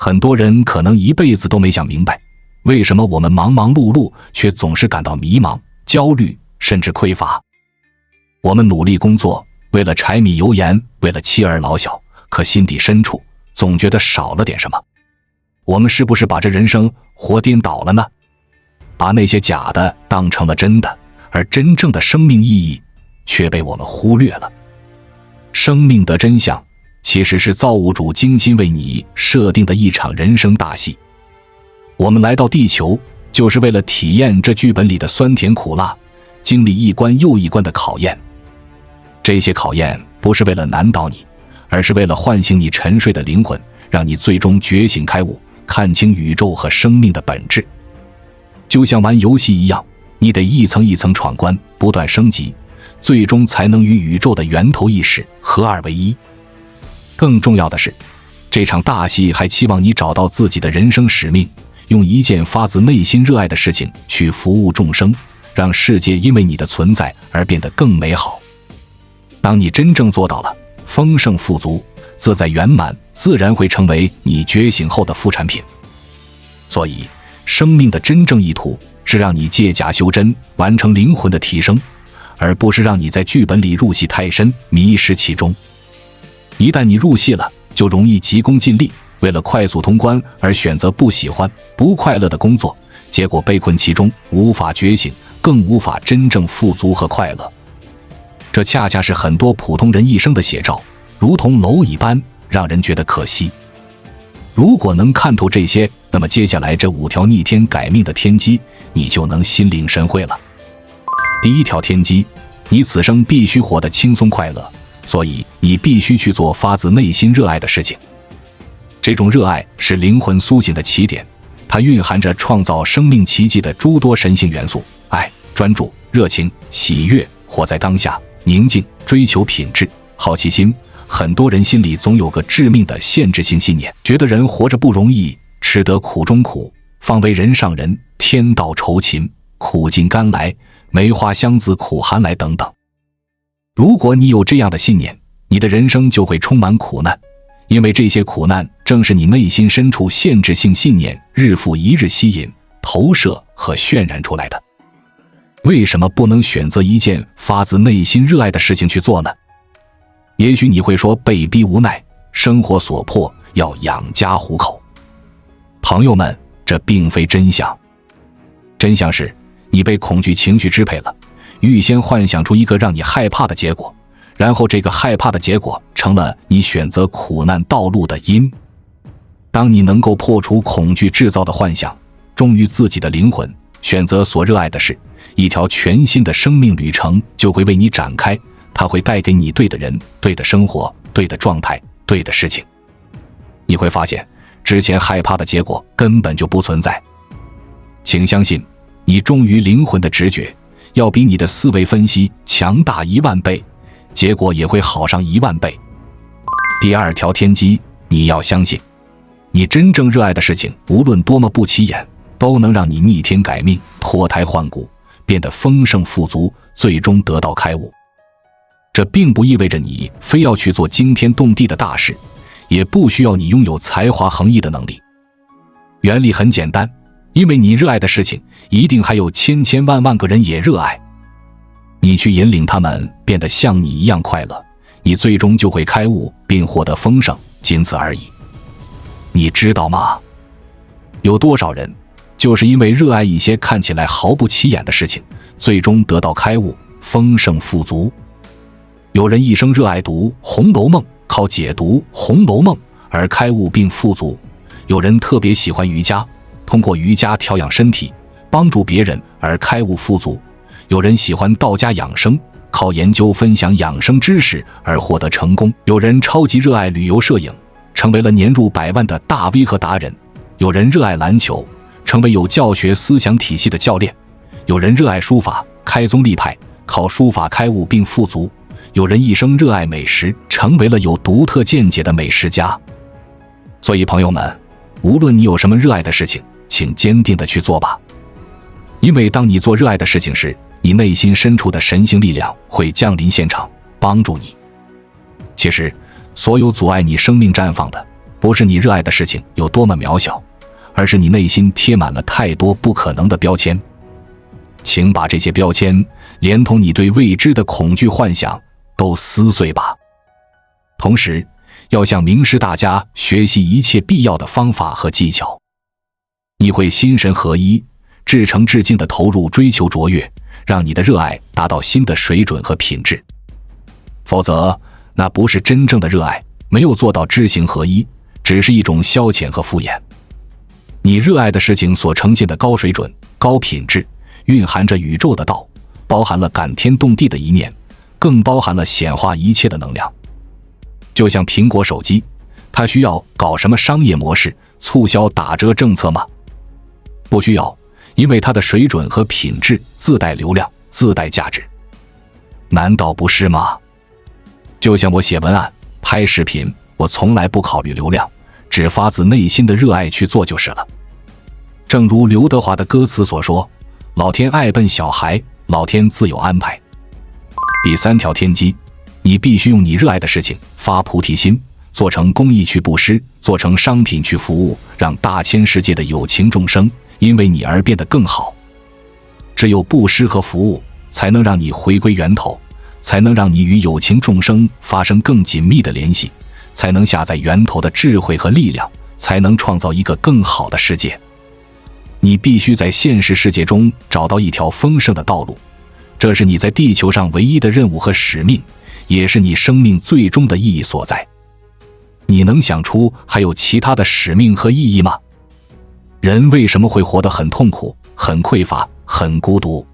很多人可能一辈子都没想明白，为什么我们忙忙碌碌却总是感到迷茫、焦虑，甚至匮乏。我们努力工作，为了柴米油盐，为了妻儿老小，可心底深处总觉得少了点什么。我们是不是把这人生活颠倒了呢？把那些假的当成了真的，而真正的生命意义却被我们忽略了。生命的真相其实是造物主精心为你设定的一场人生大戏。我们来到地球，就是为了体验这剧本里的酸甜苦辣，经历一关又一关的考验。这些考验不是为了难倒你，而是为了唤醒你沉睡的灵魂，让你最终觉醒开悟，看清宇宙和生命的本质。就像玩游戏一样，你得一层一层闯关，不断升级，最终才能与宇宙的源头意识合二为一。更重要的是，这场大戏还期望你找到自己的人生使命，用一件发自内心热爱的事情去服务众生，让世界因为你的存在而变得更美好。当你真正做到了，丰盛富足、自在圆满，自然会成为你觉醒后的副产品。所以，生命的真正意图是让你借假修真，完成灵魂的提升，而不是让你在剧本里入戏太深，迷失其中。一旦你入戏了，就容易急功近利，为了快速通关而选择不喜欢、不快乐的工作，结果被困其中，无法觉醒，更无法真正富足和快乐。这恰恰是很多普通人一生的写照，如同蝼蚁般，让人觉得可惜。如果能看透这些，那么接下来这5条逆天改命的天机，你就能心领神会了。第一条天机，你此生必须活得轻松快乐，所以你必须去做发自内心热爱的事情。这种热爱是灵魂苏醒的起点，它蕴含着创造生命奇迹的诸多神性元素：爱、专注、热情、喜悦、活在当下、宁静、追求品质、好奇心。很多人心里总有个致命的限制性信念，觉得人活着不容易，吃得苦中苦，方为人上人，天道酬勤，苦尽甘来，梅花香自苦寒来等等。如果你有这样的信念，你的人生就会充满苦难，因为这些苦难正是你内心深处限制性信念日复一日吸引、投射和渲染出来的。为什么不能选择一件发自内心热爱的事情去做呢？也许你会说，被逼无奈，生活所迫，要养家糊口。朋友们，这并非真相。真相是，你被恐惧情绪支配了，预先幻想出一个让你害怕的结果，然后这个害怕的结果成了你选择苦难道路的因。当你能够破除恐惧制造的幻想，忠于自己的灵魂，选择所热爱的事，一条全新的生命旅程就会为你展开，它会带给你对的人、对的生活、对的状态、对的事情。你会发现，之前害怕的结果根本就不存在。请相信，你忠于灵魂的直觉，要比你的思维分析强大10000倍，结果也会好上10000倍。第二条天机，你要相信，你真正热爱的事情，无论多么不起眼，都能让你逆天改命，脱胎换骨，变得丰盛富足，最终得到开悟。这并不意味着你非要去做惊天动地的大事，也不需要你拥有才华横溢的能力。原理很简单，因为你热爱的事情，一定还有千千万万个人也热爱。你去引领他们变得像你一样快乐，你最终就会开悟并获得丰盛，仅此而已。你知道吗？有多少人就是因为热爱一些看起来毫不起眼的事情，最终得到开悟，丰盛富足。有人一生热爱读《红楼梦》，靠解读《红楼梦》而开悟并富足；有人特别喜欢瑜伽，通过瑜伽调养身体，帮助别人而开悟富足；有人喜欢道家养生，靠研究分享养生知识而获得成功；有人超级热爱旅游摄影，成为了年入100万的大 V 和达人；有人热爱篮球，成为有教学思想体系的教练；有人热爱书法，开宗立派，靠书法开悟并富足；有人一生热爱美食，成为了有独特见解的美食家。所以朋友们，无论你有什么热爱的事情，请坚定地去做吧。因为当你做热爱的事情时，你内心深处的神性力量会降临现场，帮助你。其实，所有阻碍你生命绽放的，不是你热爱的事情有多么渺小，而是你内心贴满了太多不可能的标签。请把这些标签连同你对未知的恐惧幻想都撕碎吧。同时要向名师大家学习一切必要的方法和技巧，你会心神合一，至诚至敬地投入追求卓越，让你的热爱达到新的水准和品质。否则那不是真正的热爱，没有做到知行合一，只是一种消遣和敷衍。你热爱的事情所呈现的高水准、高品质，蕴含着宇宙的道，包含了感天动地的一面，更包含了显化一切的能量。就像苹果手机，它需要搞什么商业模式、促销打折政策吗？不需要，因为它的水准和品质自带流量，自带价值。难道不是吗？就像我写文案、拍视频，我从来不考虑流量，只发自内心的热爱去做就是了。正如刘德华的歌词所说，老天爱笨小孩，老天自有安排。第三条天机，你必须用你热爱的事情发菩提心，做成公益去布施，做成商品去服务，让大千世界的有情众生因为你而变得更好。只有布施和服务，才能让你回归源头，才能让你与有情众生发生更紧密的联系，才能下载源头的智慧和力量，才能创造一个更好的世界。你必须在现实世界中找到一条丰盛的道路，这是你在地球上唯一的任务和使命，也是你生命最终的意义所在。你能想出还有其他的使命和意义吗？人为什么会活得很痛苦、很匮乏、很孤独？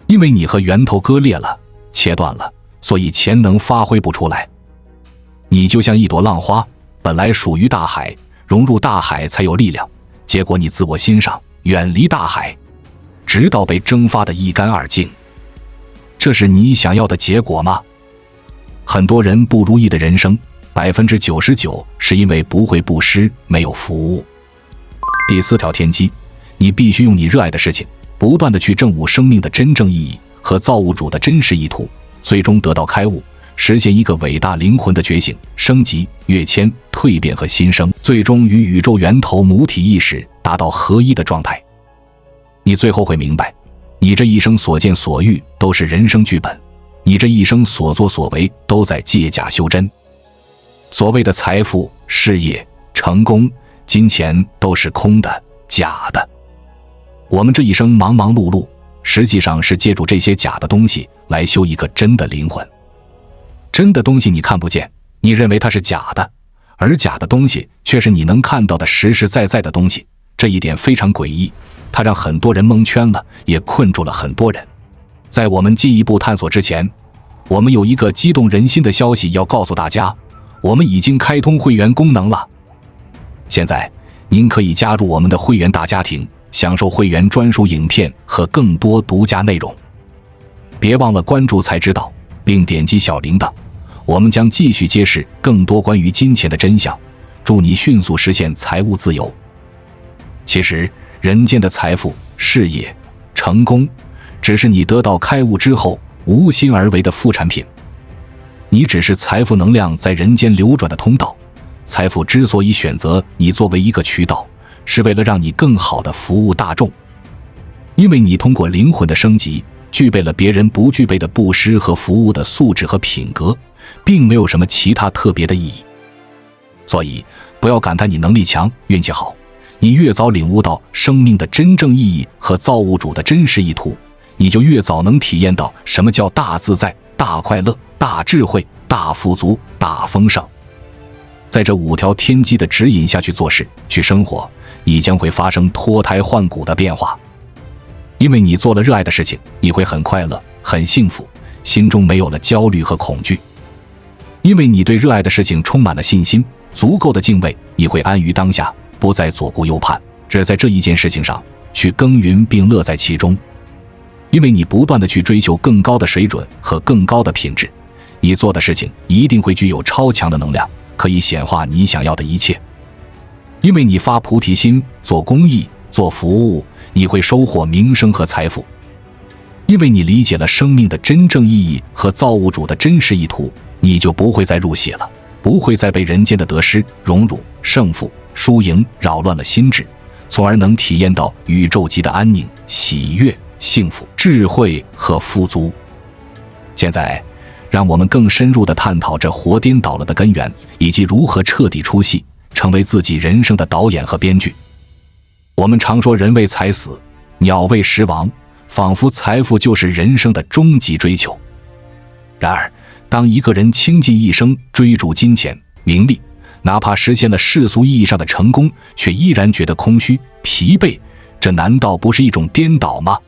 因为你和源头割裂了、切断了，所以潜能发挥不出来。你就像一朵浪花，本来属于大海，融入大海才有力量，结果你自我欣赏，远离大海，直到被蒸发得一干二净。这是你想要的结果吗？很多人不如意的人生，99%是因为不会布施，没有服务。第四条天机，你必须用你热爱的事情，不断地去证悟生命的真正意义和造物主的真实意图，最终得到开悟，实现一个伟大灵魂的觉醒、升级、跃迁、蜕变和新生，最终与宇宙源头母体意识达到合一的状态。你最后会明白，你这一生所见所遇都是人生剧本，你这一生所作所为都在借假修真。所谓的财富、事业、成功、金钱都是空的、假的。我们这一生忙忙碌碌，实际上是借助这些假的东西来修一个真的灵魂。真的东西你看不见，你认为它是假的，而假的东西却是你能看到的实实在在的东西。这一点非常诡异，它让很多人蒙圈了，也困住了很多人。在我们进一步探索之前，我们有一个激动人心的消息要告诉大家，我们已经开通会员功能了。现在您可以加入我们的会员大家庭，享受会员专属影片和更多独家内容。别忘了关注才知道，并点击小铃铛，我们将继续揭示更多关于金钱的真相，祝你迅速实现财务自由。其实人间的财富、事业、成功，只是你得到开悟之后无心而为的副产品。你只是财富能量在人间流转的通道，财富之所以选择你作为一个渠道，是为了让你更好地服务大众。因为你通过灵魂的升级，具备了别人不具备的布施和服务的素质和品格，并没有什么其他特别的意义。所以不要感叹你能力强、运气好，你越早领悟到生命的真正意义和造物主的真实意图，你就越早能体验到什么叫大自在、大快乐、大智慧、大富足、大丰盛。在这5条天机的指引下去做事、去生活，你将会发生脱胎换骨的变化。因为你做了热爱的事情，你会很快乐、很幸福，心中没有了焦虑和恐惧。因为你对热爱的事情充满了信心，足够的敬畏，你会安于当下，不再左顾右盼，只在这一件事情上去耕耘并乐在其中。因为你不断地去追求更高的水准和更高的品质，你做的事情一定会具有超强的能量，可以显化你想要的一切。因为你发菩提心，做公益、做服务，你会收获名声和财富。因为你理解了生命的真正意义和造物主的真实意图，你就不会再入戏了。不会再被人间的得失、荣辱、胜负、输赢扰乱了心智，从而能体验到宇宙级的安宁、喜悦、幸福、智慧和富足。现在，让我们更深入地探讨这活颠倒了的根源，以及如何彻底出戏，成为自己人生的导演和编剧。我们常说人为财死，鸟为食亡，仿佛财富就是人生的终极追求。然而，当一个人倾尽一生追逐金钱、名利，哪怕实现了世俗意义上的成功，却依然觉得空虚、疲惫，这难道不是一种颠倒吗？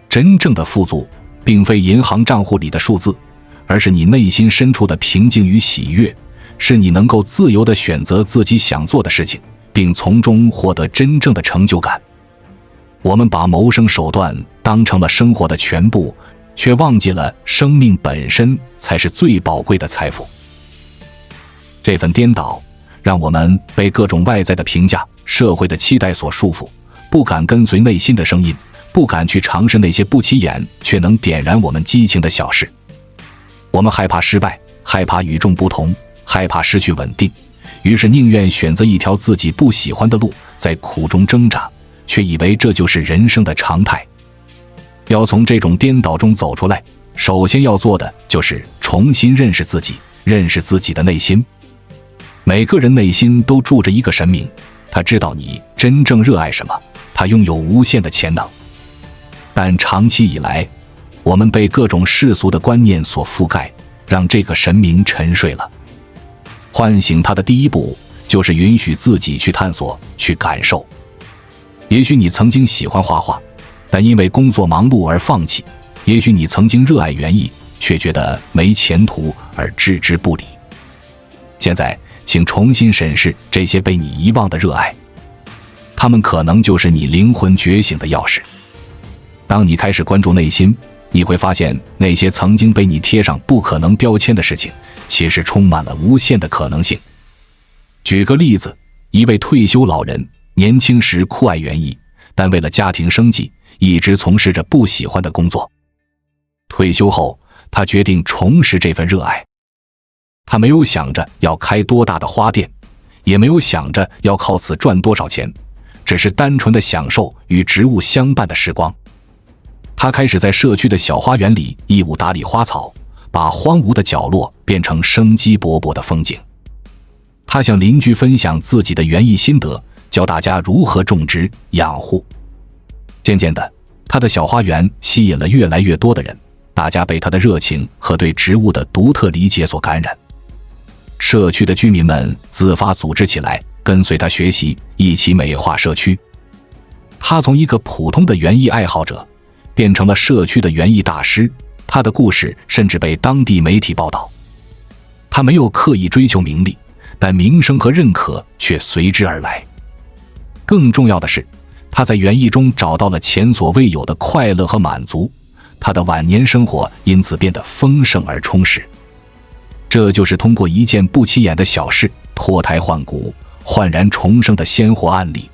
真正的富足，并非银行账户里的数字，而是你内心深处的平静与喜悦，是你能够自由地选择自己想做的事情，并从中获得真正的成就感。我们把谋生手段当成了生活的全部，却忘记了生命本身才是最宝贵的财富。这份颠倒，让我们被各种外在的评价、社会的期待所束缚，不敢跟随内心的声音，不敢去尝试那些不起眼却能点燃我们激情的小事。我们害怕失败，害怕与众不同，害怕失去稳定，于是宁愿选择一条自己不喜欢的路，在苦中挣扎，却以为这就是人生的常态。要从这种颠倒中走出来，首先要做的就是重新认识自己，认识自己的内心。每个人内心都住着一个神明，他知道你真正热爱什么，他拥有无限的潜能。但长期以来，我们被各种世俗的观念所覆盖，让这个神明沉睡了。唤醒他的第一步，就是允许自己去探索，去感受。也许你曾经喜欢画画，但因为工作忙碌而放弃；也许你曾经热爱园艺，却觉得没前途而置之不理。现在，请重新审视这些被你遗忘的热爱，它们可能就是你灵魂觉醒的钥匙。当你开始关注内心，你会发现那些曾经被你贴上不可能标签的事情，其实充满了无限的可能性。举个例子，一位退休老人年轻时酷爱园艺，但为了家庭生计，一直从事着不喜欢的工作。退休后，他决定重拾这份热爱。他没有想着要开多大的花店，也没有想着要靠此赚多少钱，只是单纯的享受与植物相伴的时光。他开始在社区的小花园里义务打理花草，把荒芜的角落变成生机勃勃的风景。他向邻居分享自己的园艺心得，教大家如何种植养护。渐渐的，他的小花园吸引了越来越多的人，大家被他的热情和对植物的独特理解所感染。社区的居民们自发组织起来，跟随他学习，一起美化社区。他从一个普通的园艺爱好者变成了社区的园艺大师，他的故事甚至被当地媒体报道。他没有刻意追求名利，但名声和认可却随之而来。更重要的是，他在园艺中找到了前所未有的快乐和满足，他的晚年生活因此变得丰盛而充实。这就是通过一件不起眼的小事脱胎换骨、焕然重生的鲜活案例。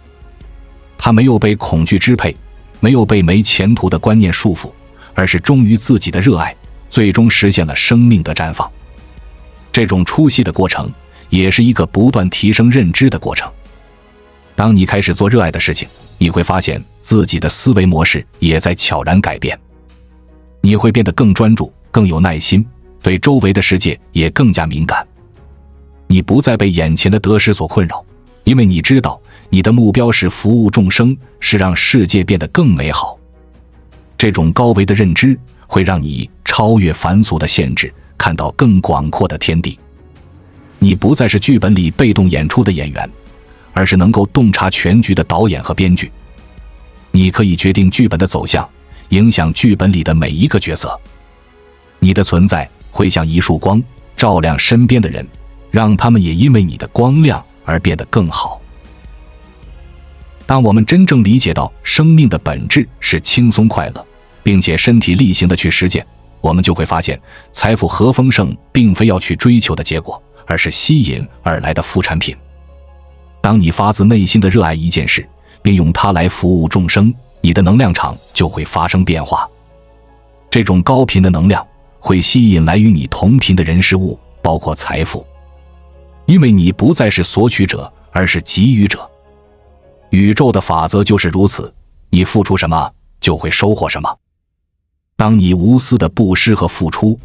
他没有被恐惧支配，没有被没前途的观念束缚，而是忠于自己的热爱，最终实现了生命的绽放。这种出戏的过程，也是一个不断提升认知的过程。当你开始做热爱的事情，你会发现自己的思维模式也在悄然改变。你会变得更专注，更有耐心，对周围的世界也更加敏感。你不再被眼前的得失所困扰，因为你知道你的目标是服务众生，是让世界变得更美好。这种高维的认知会让你超越凡俗的限制，看到更广阔的天地。你不再是剧本里被动演出的演员，而是能够洞察全局的导演和编剧。你可以决定剧本的走向，影响剧本里的每一个角色。你的存在会像一束光，照亮身边的人，让他们也因为你的光亮而变得更好。当我们真正理解到生命的本质是轻松快乐，并且身体力行地去实践，我们就会发现，财富和丰盛并非要去追求的结果，而是吸引而来的副产品。当你发自内心地热爱一件事，并用它来服务众生，你的能量场就会发生变化。这种高频的能量会吸引来与你同频的人事物，包括财富。因为你不再是索取者，而是给予者。宇宙的法则就是如此，你付出什么，就会收获什么。当你无私的布施和付出，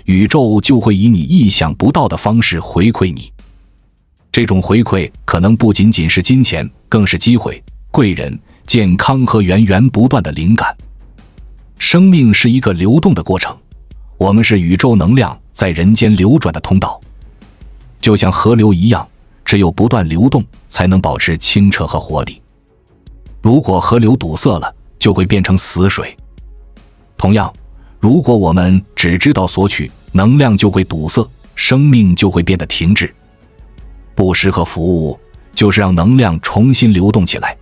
宇宙就会以你意想不到的方式回馈你。这种回馈可能不仅仅是金钱，更是机会、贵人、健康和源源不断的灵感。生命是一个流动的过程，我们是宇宙能量在人间流转的通道，就像河流一样，只有不断流动，才能保持清澈和活力。如果河流堵塞了，就会变成死水。同样，如果我们只知道索取，能量就会堵塞，生命就会变得停滞。布施和服务就是让能量重新流动起来。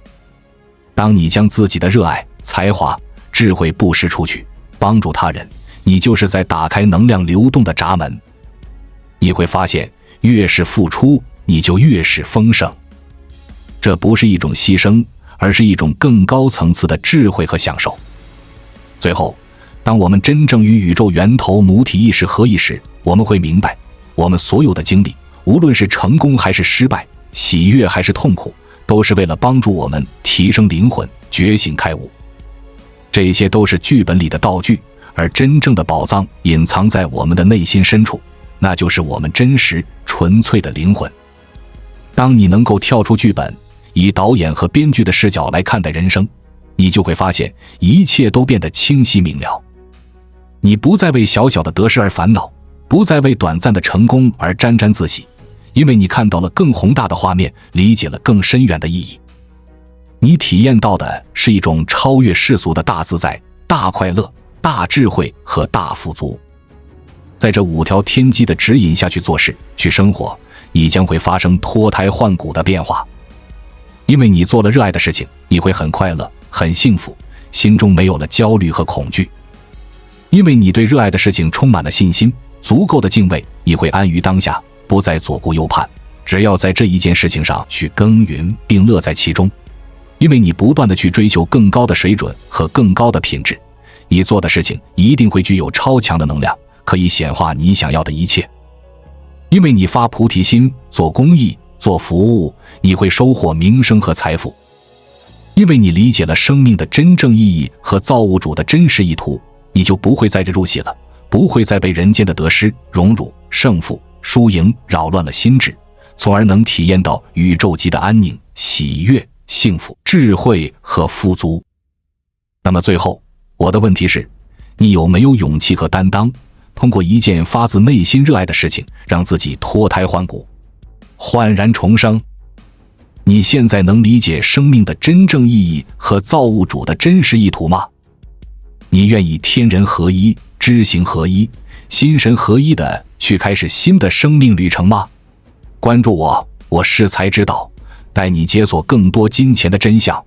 当你将自己的热爱、才华、智慧布施出去，帮助他人，你就是在打开能量流动的闸门。你会发现，越是付出，你就越是丰盛。这不是一种牺牲，而是一种更高层次的智慧和享受。最后，当我们真正与宇宙源头母体意识合一时，我们会明白，我们所有的经历，无论是成功还是失败，喜悦还是痛苦，都是为了帮助我们提升灵魂，觉醒开悟。这些都是剧本里的道具，而真正的宝藏隐藏在我们的内心深处，那就是我们真实、纯粹的灵魂。当你能够跳出剧本，以导演和编剧的视角来看待人生，你就会发现一切都变得清晰明了。你不再为小小的得失而烦恼，不再为短暂的成功而沾沾自喜，因为你看到了更宏大的画面，理解了更深远的意义。你体验到的是一种超越世俗的大自在、大快乐、大智慧和大富足。在这5条天机的指引下去做事、去生活，你将会发生脱胎换骨的变化。因为你做了热爱的事情，你会很快乐、很幸福，心中没有了焦虑和恐惧。因为你对热爱的事情充满了信心，足够的敬畏，你会安于当下，不再左顾右盼，只要在这一件事情上去耕耘，并乐在其中。因为你不断地去追求更高的水准和更高的品质，你做的事情一定会具有超强的能量，可以显化你想要的一切。因为你发菩提心，做公益，做服务，你会收获名声和财富。因为你理解了生命的真正意义和造物主的真实意图，你就不会再入戏了，不会再被人间的得失、荣辱、胜负、输赢扰乱了心智，从而能体验到宇宙级的安宁、喜悦、幸福、智慧和富足。那么最后，我的问题是，你有没有勇气和担当，通过一件发自内心热爱的事情，让自己脱胎换骨，焕然重生？你现在能理解生命的真正意义和造物主的真实意图吗？你愿意天人合一、知行合一、心神合一的去开始新的生命旅程吗？关注我，我是才知道，带你解锁更多金钱的真相。